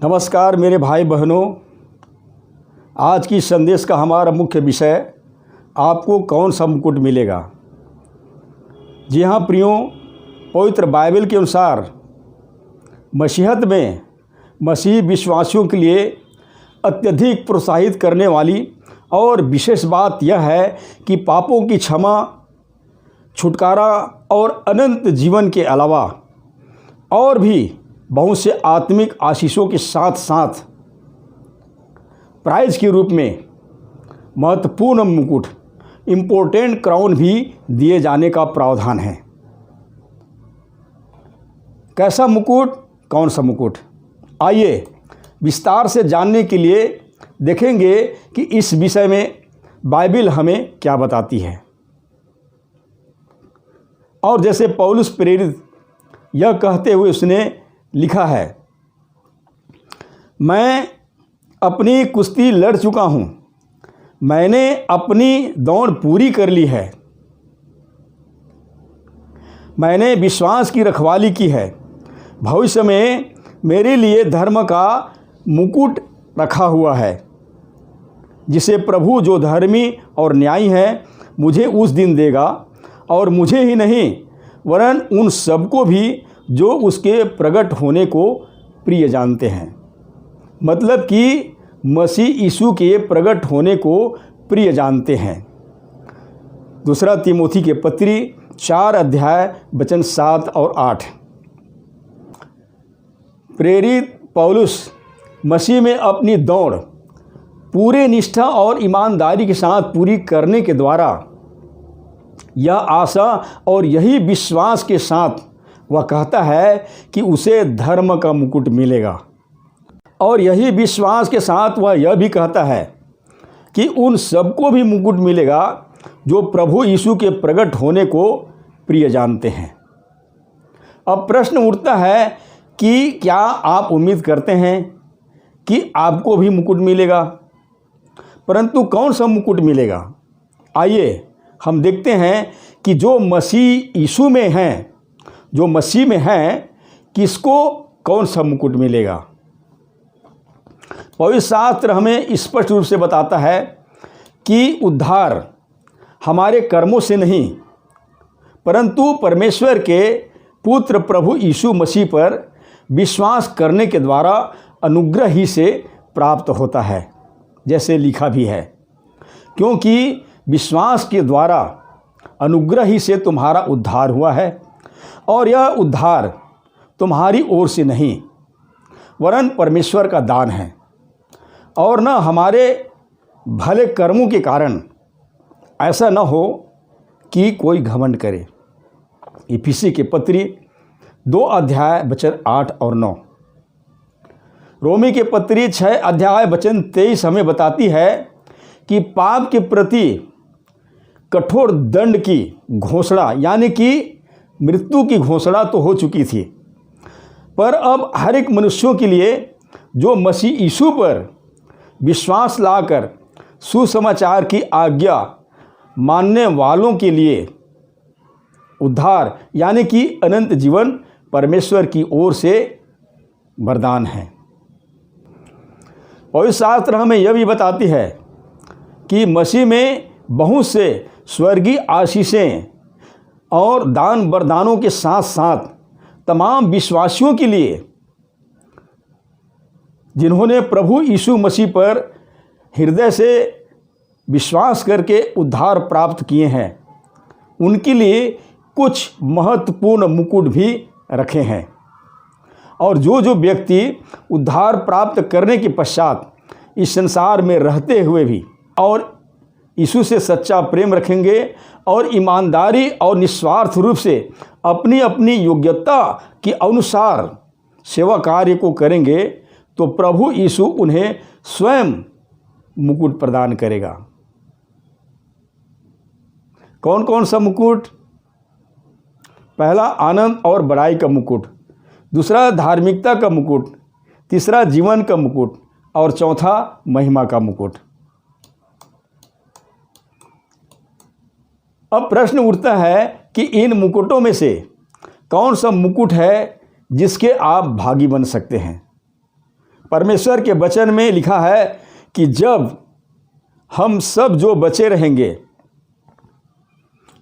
नमस्कार मेरे भाई बहनों, आज की संदेश का हमारा मुख्य विषय आपको कौन सा मुकुट मिलेगा। जी हाँ प्रियों, पवित्र बाइबल के अनुसार मसीहत में मसीही विश्वासियों के लिए अत्यधिक प्रोत्साहित करने वाली और विशेष बात यह है कि पापों की क्षमा, छुटकारा और अनंत जीवन के अलावा और भी बहुत से आत्मिक आशीषों के साथ साथ प्राइज के रूप में महत्वपूर्ण मुकुट, इम्पोर्टेंट क्राउन भी दिए जाने का प्रावधान है। कैसा मुकुट, कौन सा मुकुट, आइए विस्तार से जानने के लिए देखेंगे कि इस विषय में बाइबल हमें क्या बताती है। और जैसे पौलुस प्रेरित यह कहते हुए उसने लिखा है, मैं अपनी कुश्ती लड़ चुका हूँ, मैंने अपनी दौड़ पूरी कर ली है, मैंने विश्वास की रखवाली की है, भविष्य में मेरे लिए धर्म का मुकुट रखा हुआ है, जिसे प्रभु जो धर्मी और न्यायी है मुझे उस दिन देगा, और मुझे ही नहीं वरन उन सबको भी जो उसके प्रकट होने को प्रिय जानते हैं। मतलब कि मसीह यीशु के प्रकट होने को प्रिय जानते हैं। दूसरा तीमुथी के पत्री 4 अध्याय वचन 7 और 8। प्रेरित पौलुस मसीह में अपनी दौड़ पूरे निष्ठा और ईमानदारी के साथ पूरी करने के द्वारा यह आशा और यही विश्वास के साथ वह कहता है कि उसे धर्म का मुकुट मिलेगा। और यही विश्वास के साथ वह यह भी कहता है कि उन सबको भी मुकुट मिलेगा जो प्रभु यीशु के प्रकट होने को प्रिय जानते हैं। अब प्रश्न उठता है कि क्या आप उम्मीद करते हैं कि आपको भी मुकुट मिलेगा, परंतु कौन सा मुकुट मिलेगा। आइए हम देखते हैं कि जो मसीह यीशु में हैं, जो मसीह में हैं, किसको कौन सा मुकुट मिलेगा। पवित्र शास्त्र हमें स्पष्ट रूप से बताता है कि उद्धार हमारे कर्मों से नहीं, परंतु परमेश्वर के पुत्र प्रभु यीशु मसीह पर विश्वास करने के द्वारा अनुग्रह ही से प्राप्त होता है, जैसे लिखा भी है, क्योंकि विश्वास के द्वारा अनुग्रह ही से तुम्हारा उद्धार हुआ है, और यह उद्धार तुम्हारी ओर से नहीं वरन परमेश्वर का दान है, और न हमारे भले कर्मों के कारण, ऐसा न हो कि कोई घमंड करे। इफिसी के पत्री 2 अध्याय वचन 8 और 9। रोमी के पत्री 6 अध्याय वचन 23 हमें बताती है कि पाप के प्रति कठोर दंड की घोषणा, यानी कि मृत्यु की घोषणा तो हो चुकी थी, पर अब हर एक मनुष्यों के लिए जो मसीह यीशु पर विश्वास लाकर सुसमाचार की आज्ञा मानने वालों के लिए उद्धार यानी कि अनंत जीवन परमेश्वर की ओर से वरदान है। पवित्र शास्त्र हमें यह भी बताती है कि मसीह में बहुत से स्वर्गीय आशीषें और दान वरदानों के साथ साथ तमाम विश्वासियों के लिए, जिन्होंने प्रभु यीशु मसीह पर हृदय से विश्वास करके उद्धार प्राप्त किए हैं, उनके लिए कुछ महत्वपूर्ण मुकुट भी रखे हैं। और जो व्यक्ति उद्धार प्राप्त करने के पश्चात इस संसार में रहते हुए भी और यीशु से सच्चा प्रेम रखेंगे और ईमानदारी और निस्वार्थ रूप से अपनी अपनी योग्यता के अनुसार सेवा कार्य को करेंगे, तो प्रभु यीशु उन्हें स्वयं मुकुट प्रदान करेगा। कौन कौन सा मुकुट? पहला आनंद और बड़ाई का मुकुट, दूसरा धार्मिकता का मुकुट, तीसरा जीवन का मुकुट और चौथा महिमा का मुकुट। अब प्रश्न उठता है कि इन मुकुटों में से कौन सा मुकुट है जिसके आप भागी बन सकते हैं। परमेश्वर के वचन में लिखा है कि जब हम सब जो बचे रहेंगे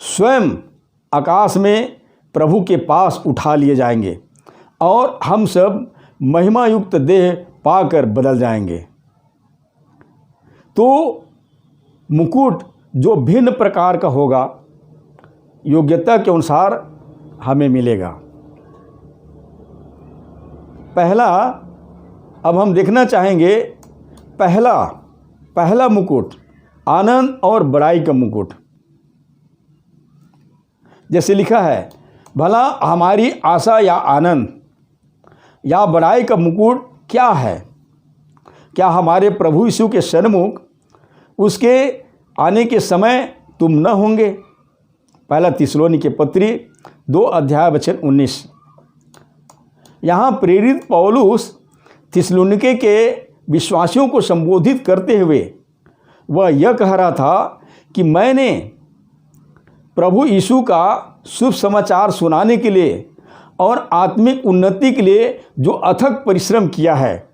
स्वयं आकाश में प्रभु के पास उठा लिए जाएंगे और हम सब महिमा युक्त देह पाकर बदल जाएंगे। तो मुकुट जो भिन्न प्रकार का होगा योग्यता के अनुसार हमें मिलेगा। पहला, अब हम देखना चाहेंगे पहला मुकुट, आनंद और बड़ाई का मुकुट। जैसे लिखा है, भला हमारी आशा या आनंद या बड़ाई का मुकुट क्या है? क्या हमारे प्रभु यीशु के सन्मुख उसके आने के समय तुम न होंगे? पहला थिस्सलुनीके पत्री 2 अध्याय वचन 19। यहाँ प्रेरित पौलुस थिस्सलुनीके के विश्वासियों को संबोधित करते हुए वह यह कह रहा था कि मैंने प्रभु यीशु का शुभ समाचार सुनाने के लिए और आत्मिक उन्नति के लिए जो अथक परिश्रम किया है,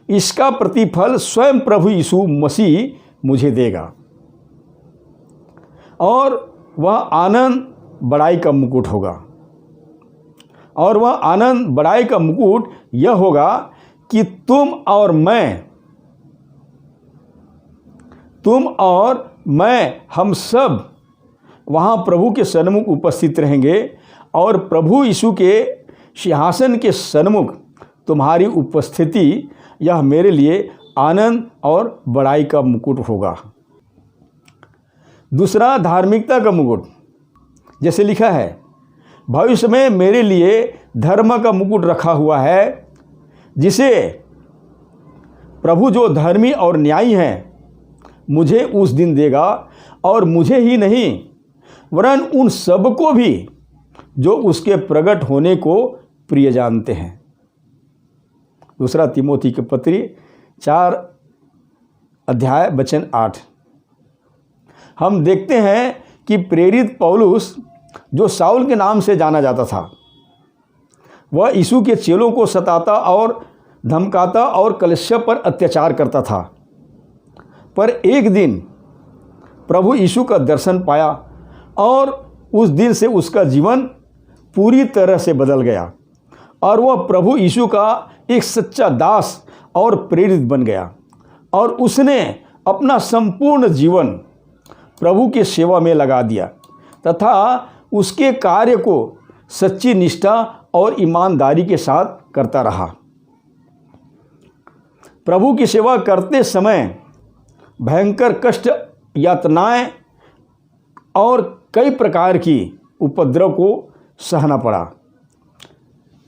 इसका प्रतिफल स्वयं प्रभु यीशु मसीह मुझे देगा और वह आनंद बड़ाई का मुकुट होगा। और वह आनंद बड़ाई का मुकुट यह होगा कि तुम और मैं हम सब वहाँ प्रभु के सन्मुख उपस्थित रहेंगे और प्रभु यीशु के सिंहासन के सन्मुख तुम्हारी उपस्थिति यह मेरे लिए आनंद और बड़ाई का मुकुट होगा। दूसरा, धार्मिकता का मुकुट। जैसे लिखा है, भविष्य में मेरे लिए धर्म का मुकुट रखा हुआ है, जिसे प्रभु जो धर्मी और न्यायी हैं मुझे उस दिन देगा, और मुझे ही नहीं वरन उन सबको भी जो उसके प्रकट होने को प्रिय जानते हैं। दूसरा तिमोथी के पत्री 4 अध्याय वचन 8। हम देखते हैं कि प्रेरित पौलुस, जो शाऊल के नाम से जाना जाता था, वह यीशु के चेलों को सताता और धमकाता और कलीसिया पर अत्याचार करता था। पर एक दिन प्रभु यीशु का दर्शन पाया और उस दिन से उसका जीवन पूरी तरह से बदल गया और वह प्रभु यीशु का एक सच्चा दास और प्रेरित बन गया और उसने अपना संपूर्ण जीवन प्रभु की सेवा में लगा दिया तथा उसके कार्य को सच्ची निष्ठा और ईमानदारी के साथ करता रहा। प्रभु की सेवा करते समय भयंकर कष्ट, यातनाएं और कई प्रकार की उपद्रव को सहना पड़ा।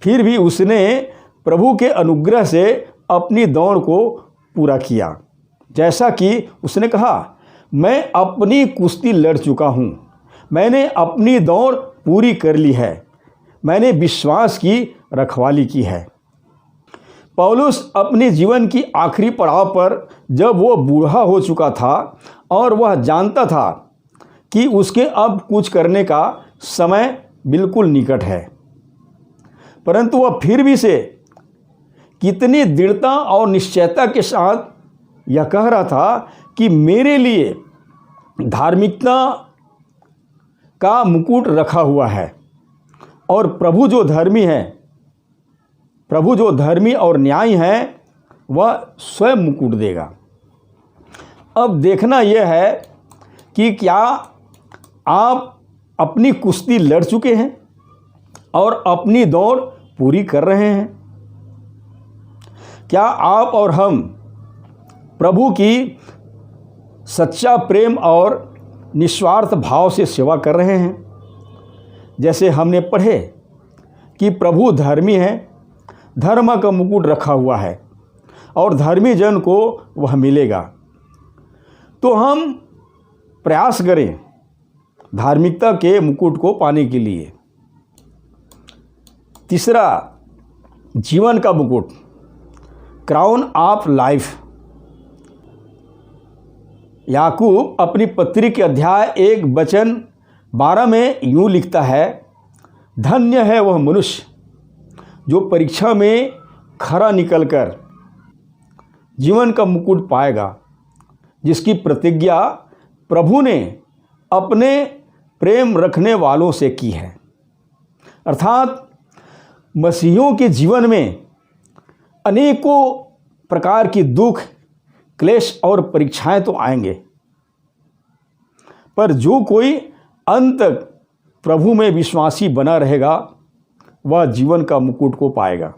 फिर भी उसने प्रभु के अनुग्रह से अपनी दौड़ को पूरा किया। जैसा कि उसने कहा, मैं अपनी कुश्ती लड़ चुका हूँ, मैंने अपनी दौड़ पूरी कर ली है, मैंने विश्वास की रखवाली की है। पौलुस अपने जीवन की आखिरी पड़ाव पर जब वो बूढ़ा हो चुका था और वह जानता था कि उसके अब कुछ करने का समय बिल्कुल निकट है, परंतु वह फिर भी से कितनी दृढ़ता और निश्चयता के साथ यह कह रहा था कि मेरे लिए धार्मिकता का मुकुट रखा हुआ है और प्रभु जो धर्मी और न्यायी हैं, वह स्वयं मुकुट देगा। अब देखना यह है कि क्या आप अपनी कुश्ती लड़ चुके हैं और अपनी दौड़ पूरी कर रहे हैं? क्या आप और हम प्रभु की सच्चा प्रेम और निस्वार्थ भाव से सेवा कर रहे हैं? जैसे हमने पढ़े कि प्रभु धर्मी है, धर्म का मुकुट रखा हुआ है और धर्मी जन को वह मिलेगा। तो हम प्रयास करें धार्मिकता के मुकुट को पाने के लिए। तीसरा, जीवन का मुकुट, क्राउन ऑफ लाइफ। याकूब अपनी पत्री के अध्याय 1 वचन 12 में यूँ लिखता है, धन्य है वह मनुष्य जो परीक्षा में खरा निकलकर जीवन का मुकुट पाएगा, जिसकी प्रतिज्ञा प्रभु ने अपने प्रेम रखने वालों से की है। अर्थात मसीहियों के जीवन में अनेकों प्रकार की दुख, क्लेश और परीक्षाएं तो आएंगे, पर जो कोई अंत तक प्रभु में विश्वासी बना रहेगा वह जीवन का मुकुट को पाएगा।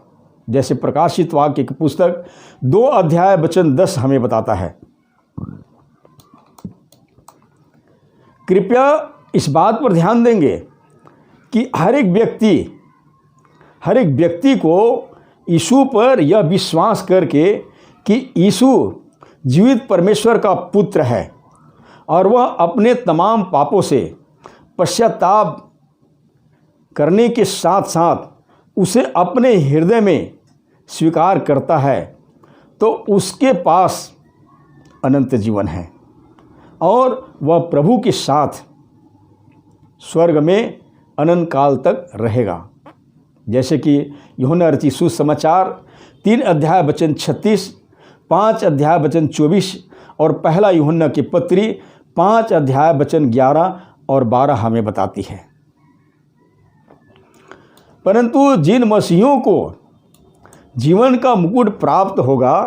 जैसे प्रकाशित वाक्य की पुस्तक 2 अध्याय वचन 10 हमें बताता है। कृपया इस बात पर ध्यान देंगे कि हर एक व्यक्ति को यीशु पर यह विश्वास करके कि यीशु जीवित परमेश्वर का पुत्र है और वह अपने तमाम पापों से पश्चाताप करने के साथ साथ उसे अपने हृदय में स्वीकार करता है, तो उसके पास अनंत जीवन है और वह प्रभु के साथ स्वर्ग में अनंत काल तक रहेगा। जैसे कि यूहन्ना रचित सुसमाचार 3 अध्याय वचन 36, 5 अध्याय वचन 24 और पहला यूहन्ना की पत्री 5 अध्याय वचन 11 और 12 हमें बताती है। परंतु जिन मसीहियों को जीवन का मुकुट प्राप्त होगा,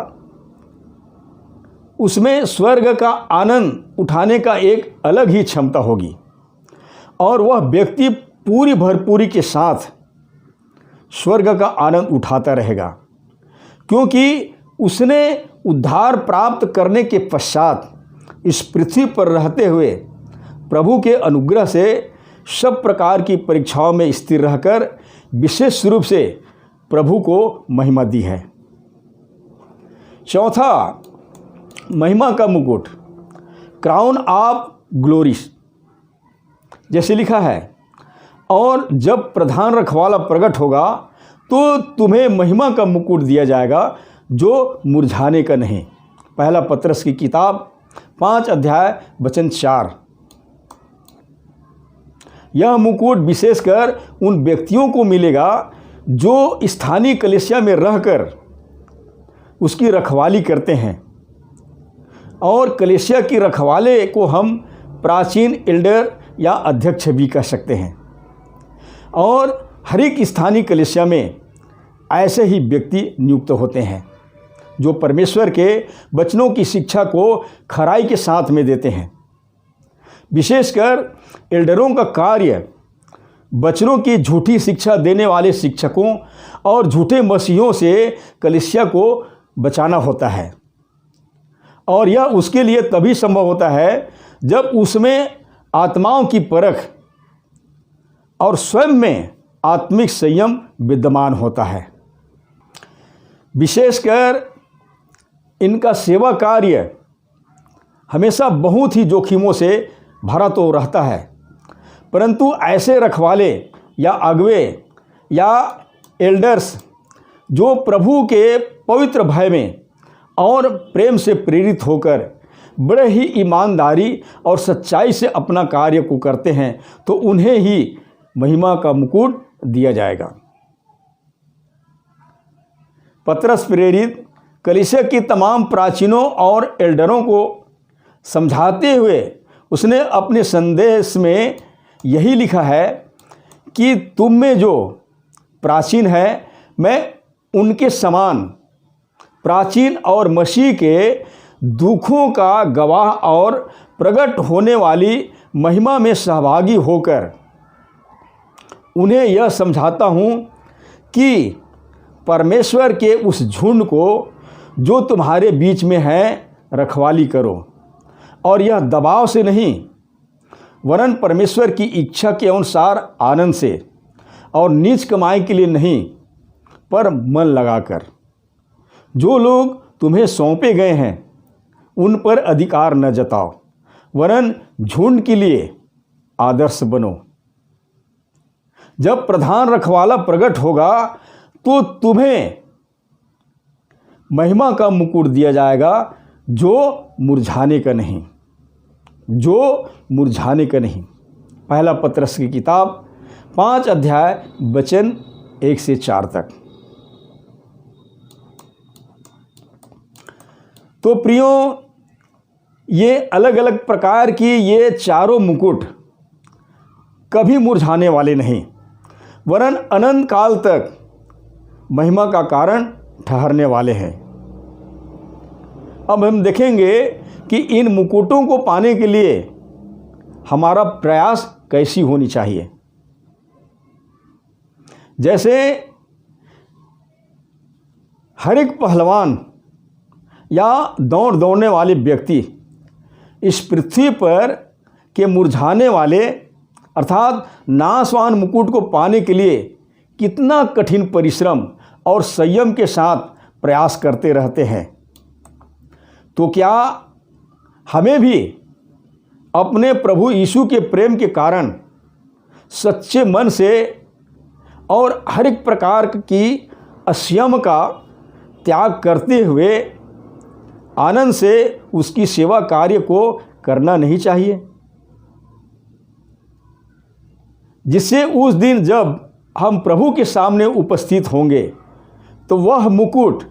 उसमें स्वर्ग का आनंद उठाने का एक अलग ही क्षमता होगी और वह व्यक्ति पूरी भरपूरी के साथ स्वर्ग का आनंद उठाता रहेगा, क्योंकि उसने उद्धार प्राप्त करने के पश्चात इस पृथ्वी पर रहते हुए प्रभु के अनुग्रह से सब प्रकार की परीक्षाओं में स्थिर रहकर विशेष रूप से प्रभु को महिमा दी है। चौथा, महिमा का मुकुट, क्राउन ऑफ ग्लोरी। जैसे लिखा है, और जब प्रधान रखवाला प्रकट होगा तो तुम्हें महिमा का मुकुट दिया जाएगा जो मुरझाने का नहीं। पहला पत्रस की किताब 5 अध्याय वचन 4। यह मुकुट विशेषकर उन व्यक्तियों को मिलेगा जो स्थानीय कलीसिया में रहकर उसकी रखवाली करते हैं, और कलीसिया की रखवाले को हम प्राचीन एल्डर या अध्यक्ष भी कह सकते हैं। और हर एक स्थानीय कलीसिया में ऐसे ही व्यक्ति नियुक्त होते हैं जो परमेश्वर के वचनों की शिक्षा को खराई के साथ में देते हैं। विशेषकर एल्डरों का कार्य वचनों की झूठी शिक्षा देने वाले शिक्षकों और झूठे मसीहों से कलीसिया को बचाना होता है, और यह उसके लिए तभी संभव होता है जब उसमें आत्माओं की परख और स्वयं में आत्मिक संयम विद्यमान होता है। विशेषकर इनका सेवा कार्य हमेशा बहुत ही जोखिमों से भरा तो रहता है, परंतु ऐसे रखवाले या अगुवे या एल्डर्स जो प्रभु के पवित्र भय में और प्रेम से प्रेरित होकर बड़े ही ईमानदारी और सच्चाई से अपना कार्य को करते हैं, तो उन्हें ही महिमा का मुकुट दिया जाएगा। पतरस प्रेरित कलीसिया की तमाम प्राचीनों और एल्डरों को समझाते हुए उसने अपने संदेश में यही लिखा है कि तुम में जो प्राचीन है, मैं उनके समान प्राचीन और मसीह के दुखों का गवाह और प्रकट होने वाली महिमा में सहभागी होकर उन्हें यह समझाता हूँ कि परमेश्वर के उस झुंड को जो तुम्हारे बीच में है रखवाली करो, और यह दबाव से नहीं वरन परमेश्वर की इच्छा के अनुसार आनंद से, और नीच कमाई के लिए नहीं पर मन लगाकर। जो लोग तुम्हें सौंपे गए हैं उन पर अधिकार न जताओ, वरन झुंड के लिए आदर्श बनो। जब प्रधान रखवाला प्रकट होगा तो तुम्हें महिमा का मुकुट दिया जाएगा जो मुरझाने का नहीं, जो मुरझाने का नहीं। पहला पत्रस की किताब 5 अध्याय वचन 1 से 4 तक। तो प्रियो, ये अलग अलग प्रकार की ये चारों मुकुट कभी मुरझाने वाले नहीं, वरन अनंत काल तक महिमा का कारण ठहरने वाले हैं। अब हम देखेंगे कि इन मुकुटों को पाने के लिए हमारा प्रयास कैसी होनी चाहिए। जैसे हर एक पहलवान या दौड़ने वाले व्यक्ति इस पृथ्वी पर के मुरझाने वाले अर्थात नाशवान मुकुट को पाने के लिए कितना कठिन परिश्रम और संयम के साथ प्रयास करते रहते हैं। तो क्या हमें भी अपने प्रभु यीशु के प्रेम के कारण सच्चे मन से और हर एक प्रकार की असंयम का त्याग करते हुए आनंद से उसकी सेवा कार्य को करना नहीं चाहिए, जिससे उस दिन जब हम प्रभु के सामने उपस्थित होंगे तो वह मुकुट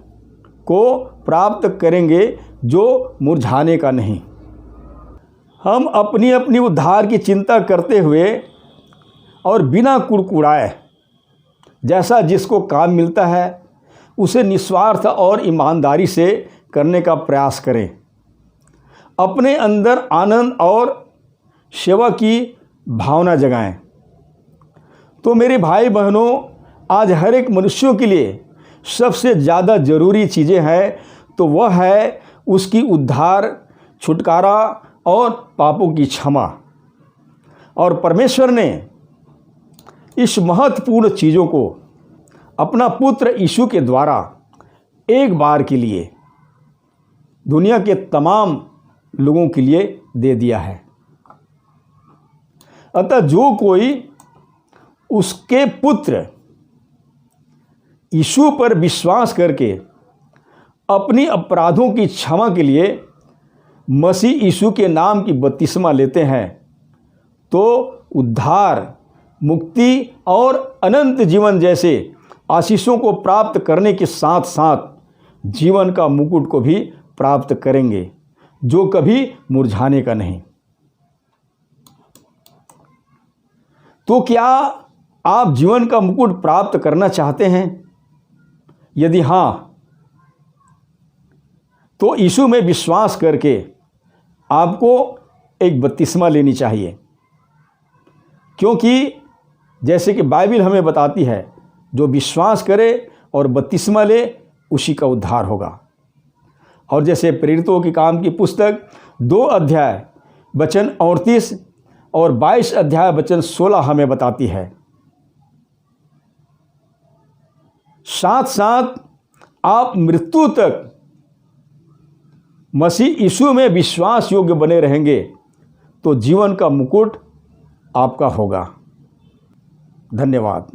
को प्राप्त करेंगे जो मुरझाने का नहीं। हम अपनी अपनी उद्धार की चिंता करते हुए और बिना कुड़कुड़ाए जैसा जिसको काम मिलता है उसे निस्वार्थ और ईमानदारी से करने का प्रयास करें। अपने अंदर आनंद और सेवा की भावना जगाएं। तो मेरे भाई बहनों, आज हर एक मनुष्यों के लिए सबसे ज़्यादा ज़रूरी चीज़ें हैं तो वह है उसकी उद्धार, छुटकारा और पापों की क्षमा। और परमेश्वर ने इस महत्वपूर्ण चीज़ों को अपना पुत्र यीशु के द्वारा एक बार के लिए दुनिया के तमाम लोगों के लिए दे दिया है। अतः जो कोई उसके पुत्र यीशु पर विश्वास करके अपनी अपराधों की क्षमा के लिए मसीह यीशु के नाम की बपतिस्मा लेते हैं तो उद्धार, मुक्ति और अनंत जीवन जैसे आशीषों को प्राप्त करने के साथ साथ जीवन का मुकुट को भी प्राप्त करेंगे जो कभी मुरझाने का नहीं। तो क्या आप जीवन का मुकुट प्राप्त करना चाहते हैं? यदि हाँ, तो यीशु में विश्वास करके आपको एक बपतिस्मा लेनी चाहिए, क्योंकि जैसे कि बाइबल हमें बताती है जो विश्वास करे और बपतिस्मा ले उसी का उद्धार होगा। और जैसे प्रेरितों के काम की पुस्तक 2 अध्याय वचन 38 और 22 अध्याय वचन 16 हमें बताती है। साथ साथ आप मृत्यु तक मसीह यीशु में विश्वास योग्य बने रहेंगे तो जीवन का मुकुट आपका होगा। धन्यवाद।